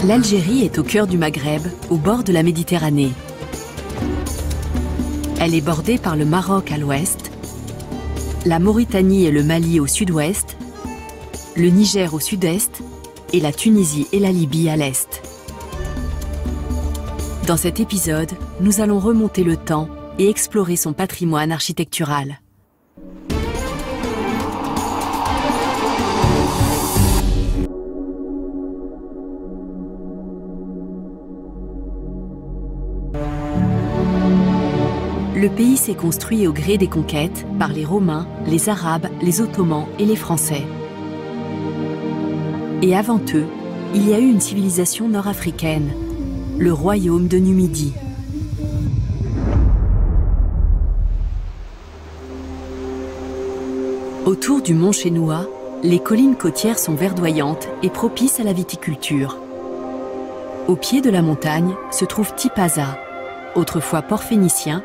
L'Algérie est au cœur du Maghreb, au bord de la Méditerranée. Elle est bordée par le Maroc à l'ouest, la Mauritanie et le Mali au sud-ouest, le Niger au sud-est et la Tunisie et la Libye à l'est. Dans cet épisode, nous allons remonter le temps et explorer son patrimoine architectural. Le pays s'est construit au gré des conquêtes par les Romains, les Arabes, les Ottomans et les Français. Et avant eux, il y a eu une civilisation nord-africaine, le royaume de Numidie. Autour du mont Chénoua, les collines côtières sont verdoyantes et propices à la viticulture. Au pied de la montagne se trouve Tipaza, autrefois port phénicien,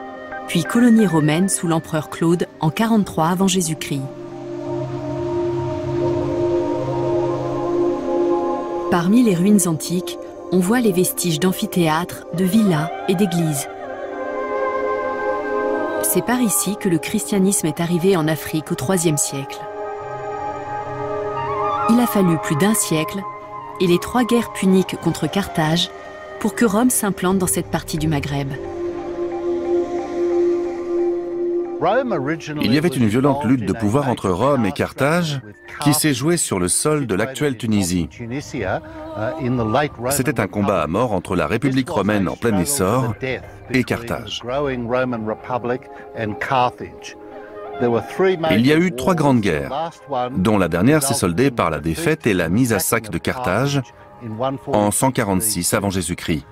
puis colonie romaine sous l'empereur Claude en 43 avant Jésus-Christ. Parmi les ruines antiques, on voit les vestiges d'amphithéâtres, de villas et d'églises. C'est par ici que le christianisme est arrivé en Afrique au IIIe siècle. Il a fallu plus d'un siècle et les 3 guerres puniques contre Carthage pour que Rome s'implante dans cette partie du Maghreb. Il y avait une violente lutte de pouvoir entre Rome et Carthage qui s'est jouée sur le sol de l'actuelle Tunisie. C'était un combat à mort entre la République romaine en plein essor et Carthage. Il y a eu 3 grandes guerres, dont la dernière s'est soldée par la défaite et la mise à sac de Carthage en 146 avant Jésus-Christ.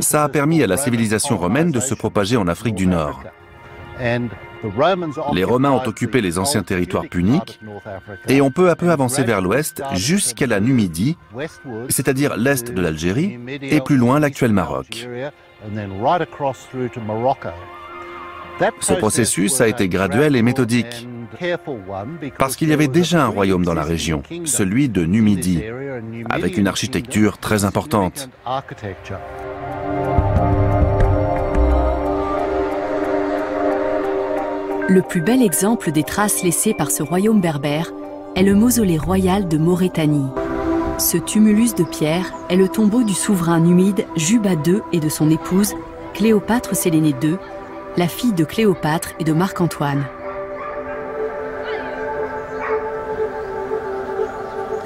Ça a permis à la civilisation romaine de se propager en Afrique du Nord. Les Romains ont occupé les anciens territoires puniques et ont peu à peu avancé vers l'ouest jusqu'à la Numidie, c'est-à-dire l'est de l'Algérie et plus loin l'actuel Maroc. Ce processus a été graduel et méthodique parce qu'il y avait déjà un royaume dans la région, celui de Numidie, avec une architecture très importante. Le plus bel exemple des traces laissées par ce royaume berbère est le mausolée royal de Maurétanie. Ce tumulus de pierre est le tombeau du souverain numide Juba II et de son épouse Cléopâtre Sélénée II, la fille de Cléopâtre et de Marc-Antoine.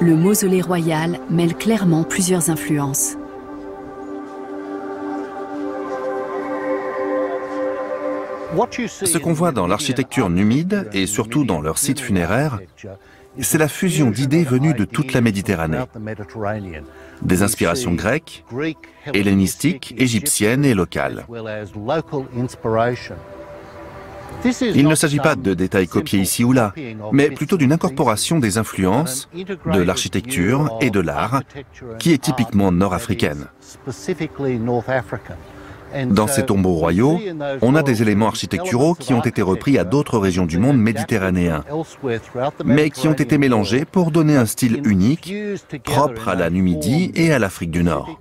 Le mausolée royal mêle clairement plusieurs influences. Ce qu'on voit dans l'architecture numide et surtout dans leurs sites funéraires, c'est la fusion d'idées venues de toute la Méditerranée. Des inspirations grecques, hellénistiques, égyptiennes et locales. Il ne s'agit pas de détails copiés ici ou là, mais plutôt d'une incorporation des influences de l'architecture et de l'art, qui est typiquement nord-africaine. Dans ces tombeaux royaux, on a des éléments architecturaux qui ont été repris à d'autres régions du monde méditerranéen, mais qui ont été mélangés pour donner un style unique, propre à la Numidie et à l'Afrique du Nord.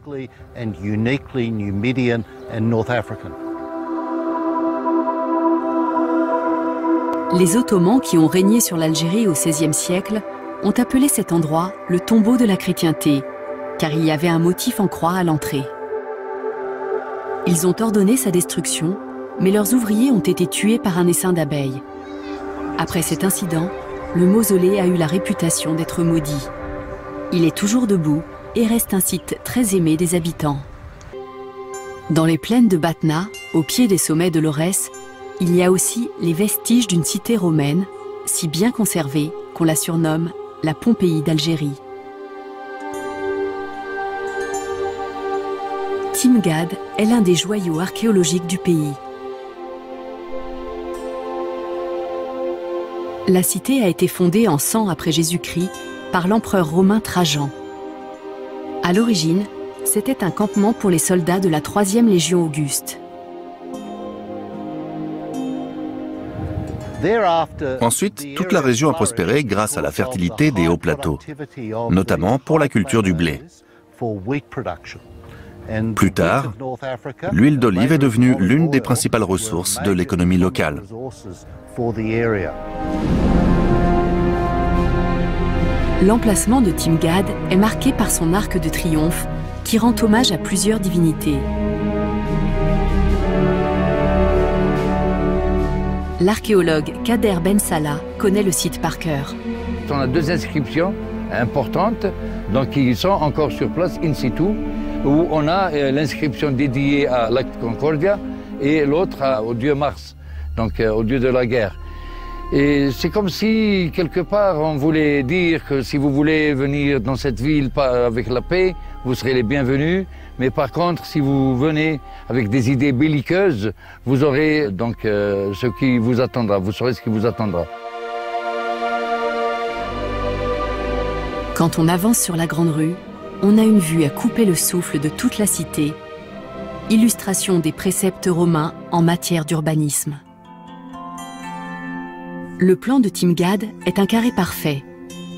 Les Ottomans qui ont régné sur l'Algérie au XVIe siècle ont appelé cet endroit le tombeau de la chrétienté, car il y avait un motif en croix à l'entrée. Ils ont ordonné sa destruction, mais leurs ouvriers ont été tués par un essaim d'abeilles. Après cet incident, le mausolée a eu la réputation d'être maudit. Il est toujours debout et reste un site très aimé des habitants. Dans les plaines de Batna, au pied des sommets de l'Aurès, il y a aussi les vestiges d'une cité romaine, si bien conservée qu'on la surnomme la Pompéi d'Algérie. Timgad est l'un des joyaux archéologiques du pays. La cité a été fondée en 100 après Jésus-Christ par l'empereur romain Trajan. À l'origine, c'était un campement pour les soldats de la 3e Légion Auguste. Ensuite, toute la région a prospéré grâce à la fertilité des hauts plateaux, notamment pour la culture du blé. Plus tard, l'huile d'olive est devenue l'une des principales ressources de l'économie locale. L'emplacement de Timgad est marqué par son arc de triomphe qui rend hommage à plusieurs divinités. L'archéologue Kader Ben Salah connaît le site par cœur. On a deux inscriptions importantes donc, qui sont encore sur place in situ, où on a l'inscription dédiée à l'acte Concordia et l'autre au dieu Mars, donc au dieu de la guerre. Et c'est comme si, quelque part, on voulait dire que si vous voulez venir dans cette ville avec la paix, vous serez les bienvenus. Mais par contre, si vous venez avec des idées belliqueuses, vous aurez donc ce qui vous attendra, vous saurez ce qui vous attendra. Quand on avance sur la Grande Rue, on a une vue à couper le souffle de toute la cité. Illustration des préceptes romains en matière d'urbanisme. Le plan de Timgad est un carré parfait,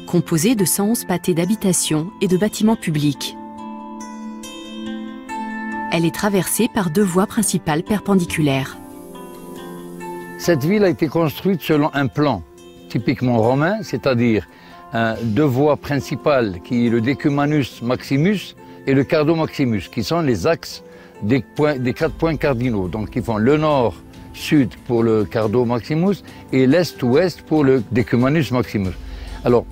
composé de 111 pâtés d'habitations et de bâtiments publics. Elle est traversée par deux voies principales perpendiculaires. Cette ville a été construite selon un plan typiquement romain, c'est-à-dire deux voies principales qui est le Decumanus Maximus et le Cardo Maximus, qui sont les axes des 4 points cardinaux, donc qui font le nord-sud pour le Cardo Maximus et l'est-ouest pour le Decumanus Maximus. Alors,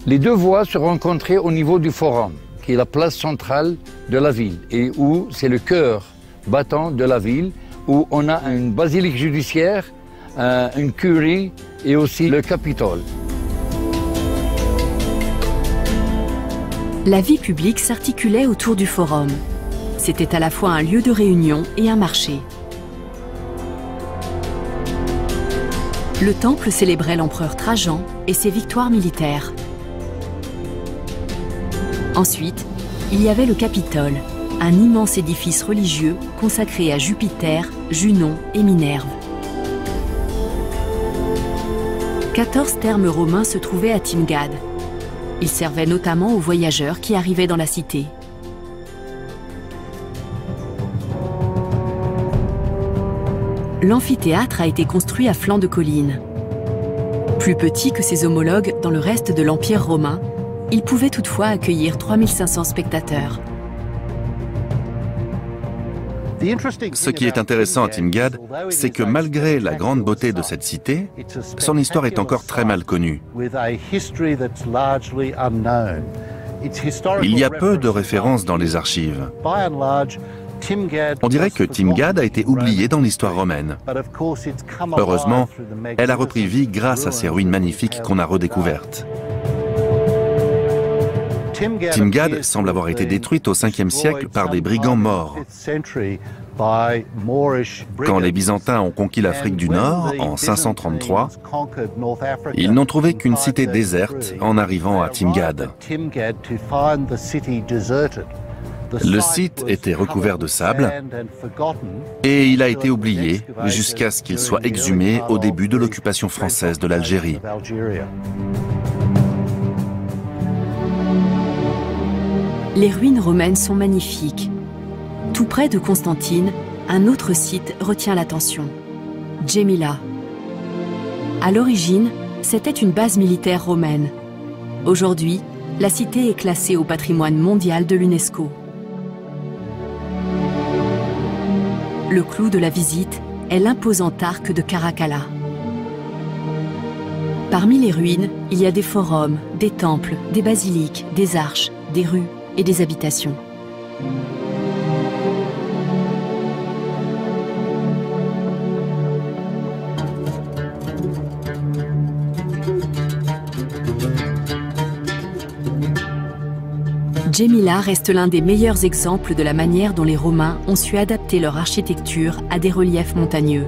les deux voies se rencontraient au niveau du Forum, qui est la place centrale de la ville et où c'est le cœur battant de la ville, où on a une basilique judiciaire, une curie et aussi le Capitole. La vie publique s'articulait autour du Forum. C'était à la fois un lieu de réunion et un marché. Le temple célébrait l'empereur Trajan et ses victoires militaires. Ensuite, il y avait le Capitole, un immense édifice religieux consacré à Jupiter, Junon et Minerve. 14 thermes romains se trouvaient à Timgad. Ils servaient notamment aux voyageurs qui arrivaient dans la cité. L'amphithéâtre a été construit à flanc de colline. Plus petit que ses homologues dans le reste de l'Empire romain, il pouvait toutefois accueillir 3500 spectateurs. Ce qui est intéressant à Timgad, c'est que malgré la grande beauté de cette cité, son histoire est encore très mal connue. Il y a peu de références dans les archives. On dirait que Timgad a été oubliée dans l'histoire romaine. Heureusement, elle a repris vie grâce à ces ruines magnifiques qu'on a redécouvertes. Timgad semble avoir été détruite au 5e siècle par des brigands maures. Quand les Byzantins ont conquis l'Afrique du Nord en 533, ils n'ont trouvé qu'une cité déserte en arrivant à Timgad. Le site était recouvert de sable et il a été oublié jusqu'à ce qu'il soit exhumé au début de l'occupation française de l'Algérie. Les ruines romaines sont magnifiques. Tout près de Constantine, un autre site retient l'attention. Djémila. À l'origine, c'était une base militaire romaine. Aujourd'hui, la cité est classée au patrimoine mondial de l'UNESCO. Le clou de la visite est l'imposant arc de Caracalla. Parmi les ruines, il y a des forums, des temples, des basiliques, des arches, des rues et des habitations. Djémila reste l'un des meilleurs exemples de la manière dont les Romains ont su adapter leur architecture à des reliefs montagneux.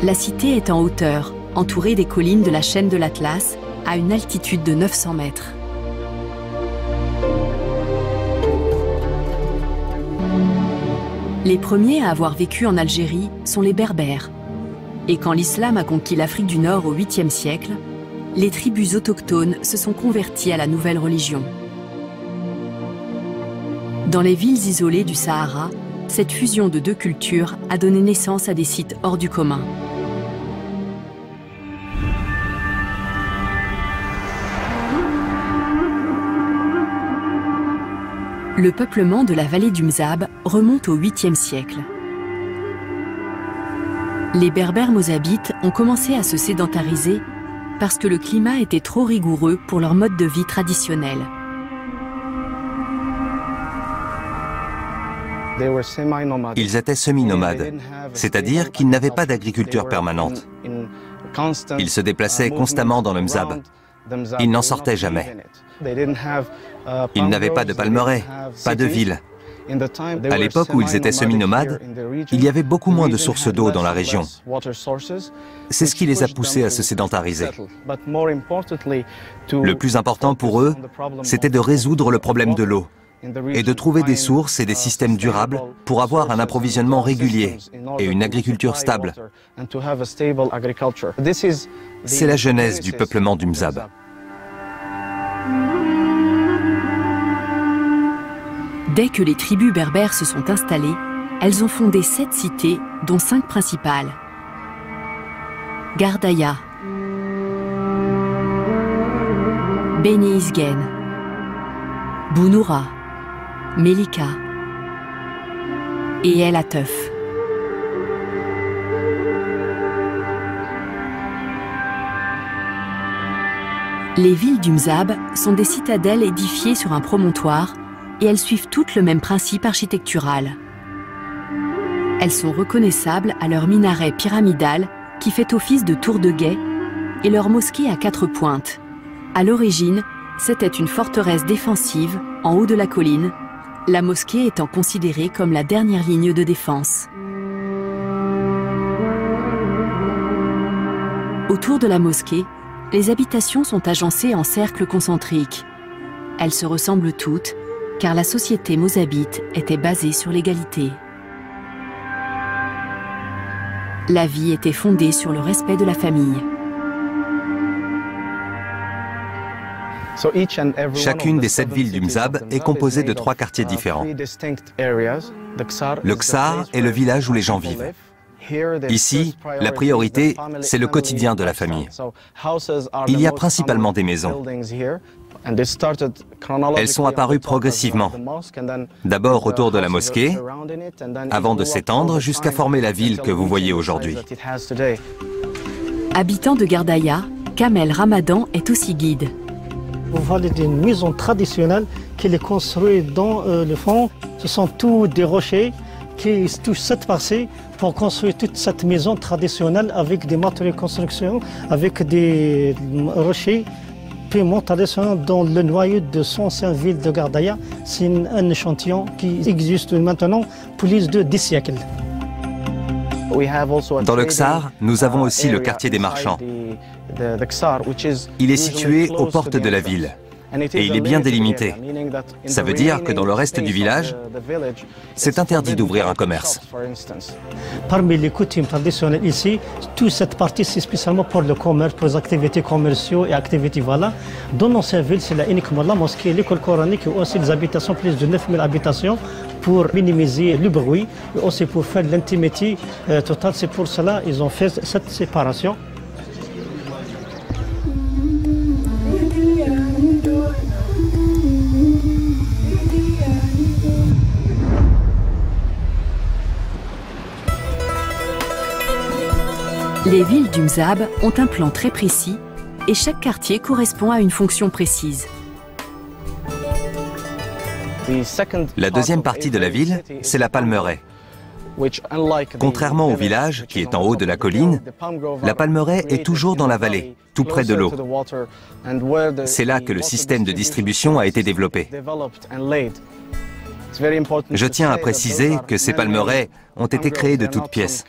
La cité est en hauteur, entourée des collines de la chaîne de l'Atlas, à une altitude de 900 mètres. Les premiers à avoir vécu en Algérie sont les Berbères. Et quand l'islam a conquis l'Afrique du Nord au 8e siècle, les tribus autochtones se sont converties à la nouvelle religion. Dans les villes isolées du Sahara, cette fusion de deux cultures a donné naissance à des sites hors du commun. Le peuplement de la vallée du Mzab remonte au 8e siècle. Les Berbères mozabites ont commencé à se sédentariser parce que le climat était trop rigoureux pour leur mode de vie traditionnel. Ils étaient semi-nomades, c'est-à-dire qu'ils n'avaient pas d'agriculture permanente. Ils se déplaçaient constamment dans le Mzab. Ils n'en sortaient jamais. Ils n'avaient pas de palmeraies, pas de ville. À l'époque où ils étaient semi-nomades, il y avait beaucoup moins de sources d'eau dans la région. C'est ce qui les a poussés à se sédentariser. Le plus important pour eux, c'était de résoudre le problème de l'eau et de trouver des sources et des systèmes durables pour avoir un approvisionnement régulier et une agriculture stable. C'est la genèse du peuplement du Mzab. Dès que les tribus berbères se sont installées, elles ont fondé 7 cités, dont 5 principales. Gardaïa, Beni Isgen, Bounoura, Melika et El Atef. Les villes du Mzab sont des citadelles édifiées sur un promontoire et elles suivent toutes le même principe architectural. Elles sont reconnaissables à leur minaret pyramidal qui fait office de tour de guet et leur mosquée à 4 pointes. À l'origine, c'était une forteresse défensive en haut de la colline, la mosquée étant considérée comme la dernière ligne de défense. Autour de la mosquée, les habitations sont agencées en cercles concentriques. Elles se ressemblent toutes, car la société mozabite était basée sur l'égalité. La vie était fondée sur le respect de la famille. Chacune des 7 villes du Mzab est composée de 3 quartiers différents. Le Ksar est le village où les gens vivent. Ici, la priorité, c'est le quotidien de la famille. Il y a principalement des maisons. Elles sont apparues progressivement, d'abord autour de la mosquée, avant de s'étendre jusqu'à former la ville que vous voyez aujourd'hui. Habitant de Gardaïa, Kamel Ramadan est aussi guide. Vous voyez une maison traditionnelle qui est construite dans le fond. Ce sont tous des rochers qui touchent cette partie pour construire toute cette maison traditionnelle avec des matériaux de construction, avec des rochers purement traditionnels dans le noyau de son ancienne ville de Gardaïa. C'est un échantillon qui existe maintenant plus de 10 siècles. Dans le Ksar, nous avons aussi le quartier des marchands. Il est situé aux portes de la ville et il est bien délimité. Ça veut dire que dans le reste du village, c'est interdit d'ouvrir un commerce. Parmi les coutumes traditionnelles ici, toute cette partie c'est spécialement pour le commerce, pour les activités commerciales et activités voilà. Dans l'ancienne ville, c'est là uniquement la mosquée, l'école coranique et aussi les habitations, plus de 9000 habitations pour minimiser le bruit et aussi pour faire l'intimité totale. C'est pour cela qu'ils ont fait cette séparation. Les villes du Mzab ont un plan très précis et chaque quartier correspond à une fonction précise. La deuxième partie de la ville, c'est la palmeraie. Contrairement au village, qui est en haut de la colline, la palmeraie est toujours dans la vallée, tout près de l'eau. C'est là que le système de distribution a été développé. Je tiens à préciser que ces palmeraies ont été créées de toutes pièces.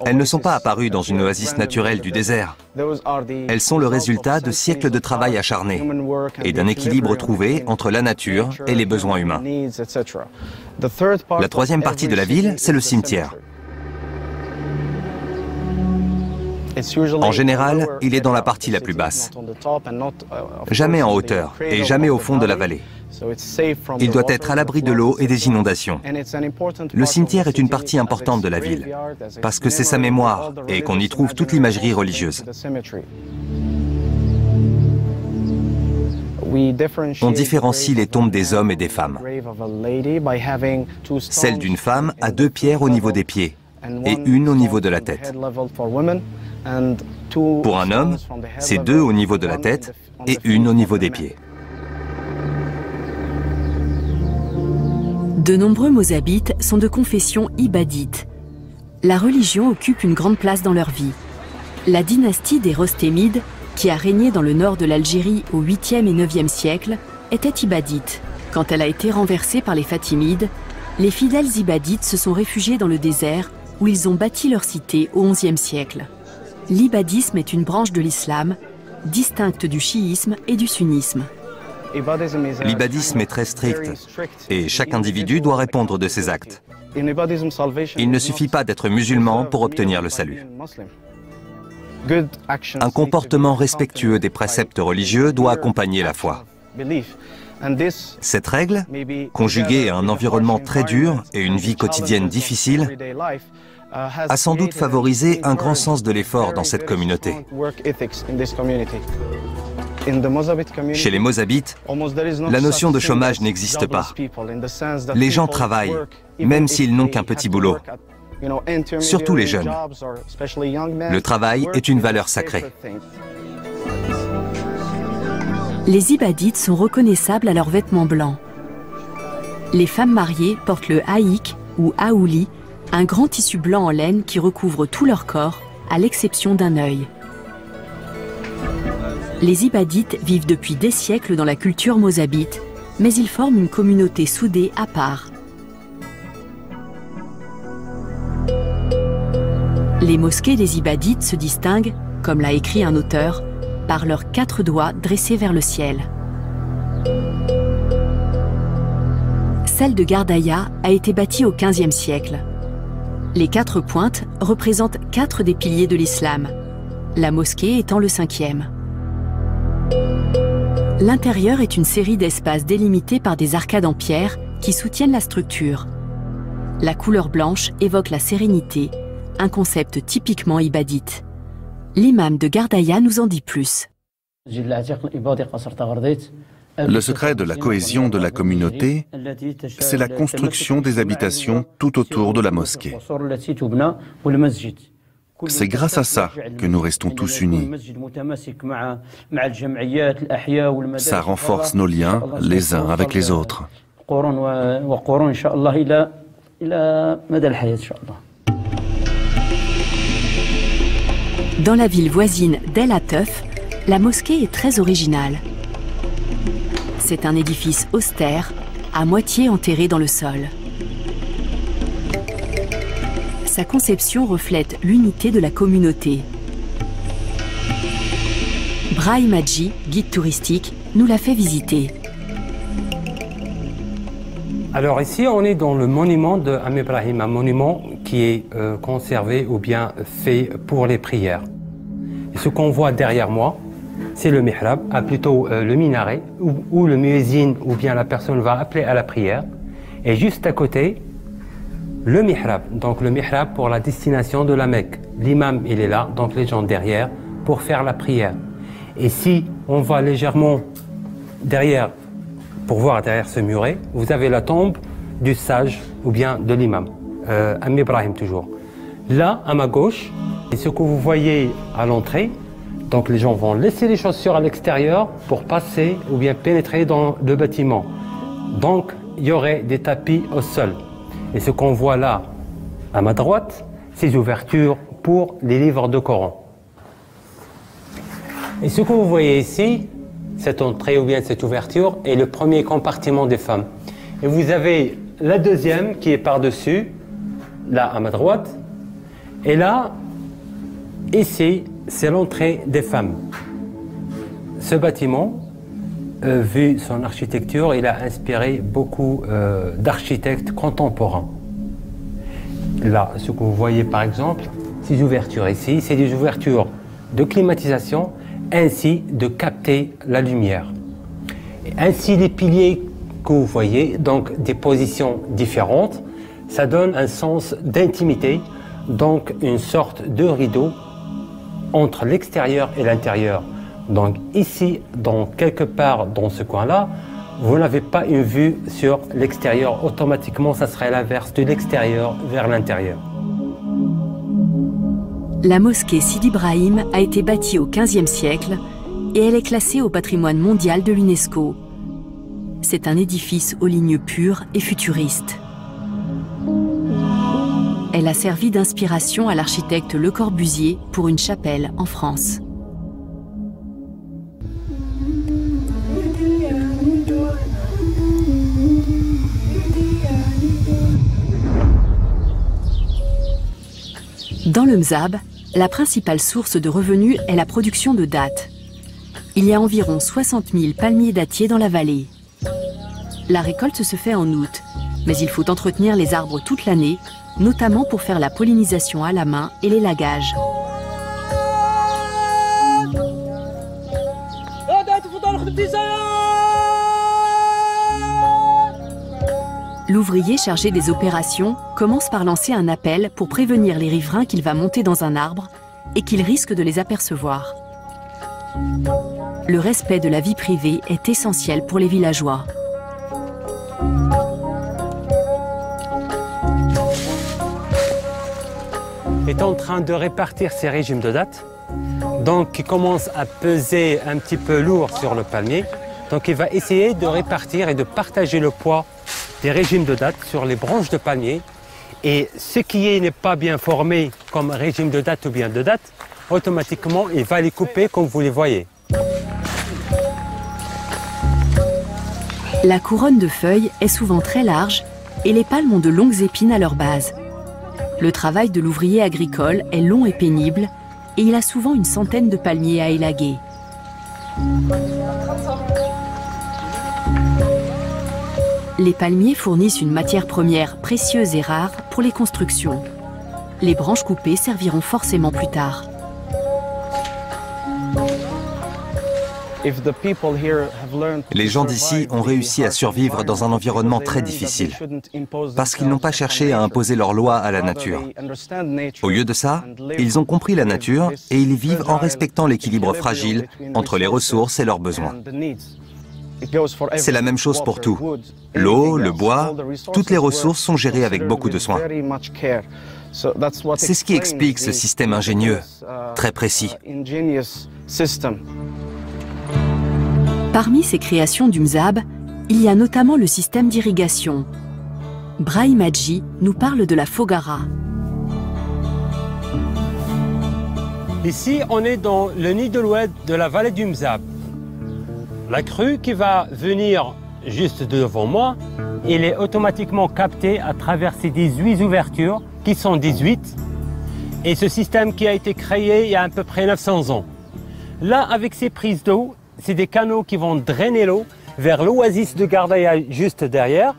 Elles ne sont pas apparues dans une oasis naturelle du désert. Elles sont le résultat de siècles de travail acharné et d'un équilibre trouvé entre la nature et les besoins humains. La troisième partie de la ville, c'est le cimetière. En général, il est dans la partie la plus basse. Jamais en hauteur et jamais au fond de la vallée. Il doit être à l'abri de l'eau et des inondations. Le cimetière est une partie importante de la ville, parce que c'est sa mémoire et qu'on y trouve toute l'imagerie religieuse. On différencie les tombes des hommes et des femmes. Celle d'une femme a 2 pierres au niveau des pieds et une au niveau de la tête. Pour un homme, c'est 2 au niveau de la tête et une au niveau des pieds. De nombreux Mozabites sont de confession ibadite. La religion occupe une grande place dans leur vie. La dynastie des Rostémides, qui a régné dans le nord de l'Algérie au 8e et 9e siècle, était ibadite. Quand elle a été renversée par les Fatimides, les fidèles ibadites se sont réfugiés dans le désert où ils ont bâti leur cité au 11e siècle. L'ibadisme est une branche de l'islam, distincte du chiisme et du sunnisme. L'ibadisme est très strict et chaque individu doit répondre de ses actes. Il ne suffit pas d'être musulman pour obtenir le salut. Un comportement respectueux des préceptes religieux doit accompagner la foi. Cette règle, conjuguée à un environnement très dur et une vie quotidienne difficile, a sans doute favorisé un grand sens de l'effort dans cette communauté. Chez les Mozabites, la notion de chômage n'existe pas. Les gens travaillent, même s'ils n'ont qu'un petit boulot. Surtout les jeunes. Le travail est une valeur sacrée. Les ibadites sont reconnaissables à leurs vêtements blancs. Les femmes mariées portent le haïk ou aouli, un grand tissu blanc en laine qui recouvre tout leur corps, à l'exception d'un œil. Les ibadites vivent depuis des siècles dans la culture mozabite, mais ils forment une communauté soudée à part. Les mosquées des ibadites se distinguent, comme l'a écrit un auteur, par leurs 4 doigts dressés vers le ciel. Celle de Gardaïa a été bâtie au XVe siècle. Les 4 pointes représentent 4 des piliers de l'islam, la mosquée étant le 5e. L'intérieur est une série d'espaces délimités par des arcades en pierre qui soutiennent la structure. La couleur blanche évoque la sérénité, un concept typiquement ibadite. L'imam de Gardaïa nous en dit plus. Le secret de la cohésion de la communauté, c'est la construction des habitations tout autour de la mosquée. C'est grâce à ça que nous restons tous unis. Ça renforce nos liens les uns avec les autres. Dans la ville voisine d'El Atef, la mosquée est très originale. C'est un édifice austère, à moitié enterré dans le sol. Sa conception reflète l'unité de la communauté. Brahim Hadji, guide touristique, nous l'a fait visiter. Alors ici, on est dans le monument de Amir Brahim, un monument qui est conservé ou bien fait pour les prières. Et ce qu'on voit derrière moi, c'est le mihrab, plutôt le minaret, où le muezzin ou bien la personne va appeler à la prière. Et juste à côté, le mihrab, donc le mihrab pour la destination de la Mecque. L'imam, il est là, donc les gens derrière, pour faire la prière. Et si on va légèrement derrière, pour voir derrière ce muret, vous avez la tombe du sage ou bien de l'imam, Amir Ibrahim toujours. Là, à ma gauche, et ce que vous voyez à l'entrée, donc les gens vont laisser les chaussures à l'extérieur pour passer ou bien pénétrer dans le bâtiment. Donc, il y aurait des tapis au sol. Et ce qu'on voit là, à ma droite, c'est des ouvertures pour les livres de Coran. Et ce que vous voyez ici, cette entrée ou bien cette ouverture, est le premier compartiment des femmes. Et vous avez la deuxième qui est par-dessus, là à ma droite. Et là, ici, c'est l'entrée des femmes. Ce bâtiment, vu son architecture, il a inspiré beaucoup d'architectes contemporains. Là, ce que vous voyez par exemple, ces ouvertures ici, c'est des ouvertures de climatisation, ainsi de capter la lumière. Et ainsi, les piliers que vous voyez, donc des positions différentes, ça donne un sens d'intimité, donc une sorte de rideau entre l'extérieur et l'intérieur. Donc ici, quelque part dans ce coin-là, vous n'avez pas une vue sur l'extérieur. Automatiquement, ça serait l'inverse, de l'extérieur vers l'intérieur. La mosquée Sidi Ibrahim a été bâtie au XVe siècle et elle est classée au patrimoine mondial de l'UNESCO. C'est un édifice aux lignes pures et futuristes. Elle a servi d'inspiration à l'architecte Le Corbusier pour une chapelle en France. Dans le Mzab, la principale source de revenus est la production de dattes. Il y a environ 60 000 palmiers dattiers dans la vallée. La récolte se fait en août, mais il faut entretenir les arbres toute l'année, notamment pour faire la pollinisation à la main et l'élagage. L'ouvrier chargé des opérations commence par lancer un appel pour prévenir les riverains qu'il va monter dans un arbre et qu'ils risquent de les apercevoir. Le respect de la vie privée est essentiel pour les villageois. Est en train de répartir ses régimes de dattes, donc qui commence à peser un petit peu lourd sur le palmier. Donc il va essayer de répartir et de partager le poids des régimes de dattes sur les branches de palmier. Et ce qui n'est pas bien formé comme régime de dattes ou bien de dattes, automatiquement il va les couper comme vous les voyez. La couronne de feuilles est souvent très large et les palmes ont de longues épines à leur base. Le travail de l'ouvrier agricole est long et pénible et il a souvent une centaine de palmiers à élaguer. Les palmiers fournissent une matière première précieuse et rare pour les constructions. Les branches coupées serviront forcément plus tard. Les gens d'ici ont réussi à survivre dans un environnement très difficile, parce qu'ils n'ont pas cherché à imposer leurs lois à la nature. Au lieu de ça, ils ont compris la nature et ils vivent en respectant l'équilibre fragile entre les ressources et leurs besoins. C'est la même chose pour tout. L'eau, le bois, toutes les ressources sont gérées avec beaucoup de soin. C'est ce qui explique ce système ingénieux, très précis. Parmi ces créations du Mzab, il y a notamment le système d'irrigation. Brahim Hadji nous parle de la Fogara. Ici, on est dans le nid de l'oued de la vallée du Mzab. La crue qui va venir juste devant moi, elle est automatiquement captée à travers ces 18 ouvertures, qui sont 18. Et ce système qui a été créé il y a à peu près 900 ans. Là, avec ces prises d'eau, c'est des canaux qui vont drainer l'eau vers l'oasis de Gardaya juste derrière.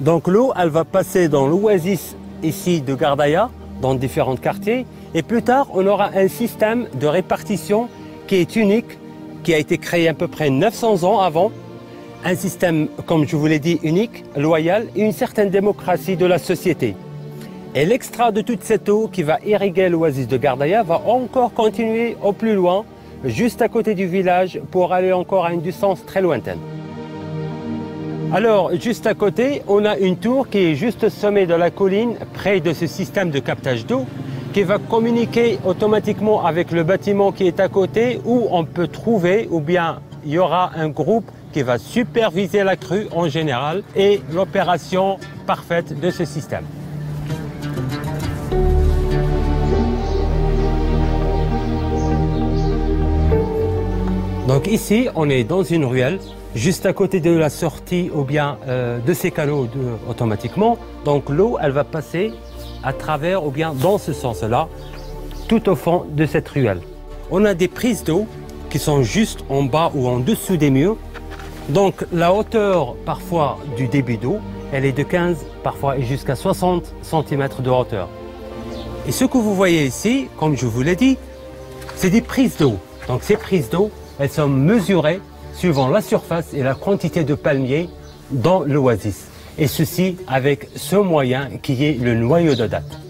Donc l'eau, elle va passer dans l'oasis ici de Gardaya, dans différents quartiers. Et plus tard, on aura un système de répartition qui est unique, qui a été créé à peu près 900 ans avant. Un système, comme je vous l'ai dit, unique, loyal et une certaine démocratie de la société. Et l'extrait de toute cette eau qui va irriguer l'oasis de Gardaya va encore continuer au plus loin, juste à côté du village, pour aller encore à une distance très lointaine. Alors, juste à côté, on a une tour qui est juste au sommet de la colline, près de ce système de captage d'eau, qui va communiquer automatiquement avec le bâtiment qui est à côté, où on peut trouver, ou bien il y aura un groupe qui va superviser la crue en général et l'opération parfaite de ce système. Donc ici, on est dans une ruelle, juste à côté de la sortie ou bien de ces canaux automatiquement. Donc l'eau, elle va passer à travers ou bien dans ce sens-là, tout au fond de cette ruelle. On a des prises d'eau qui sont juste en bas ou en dessous des murs. Donc la hauteur parfois du débit d'eau, elle est de 15, parfois jusqu'à 60 cm de hauteur. Et ce que vous voyez ici, comme je vous l'ai dit, c'est des prises d'eau. Donc ces prises d'eau, elles sont mesurées suivant la surface et la quantité de palmiers dans l'oasis. Et ceci avec ce moyen qui est le noyau de date.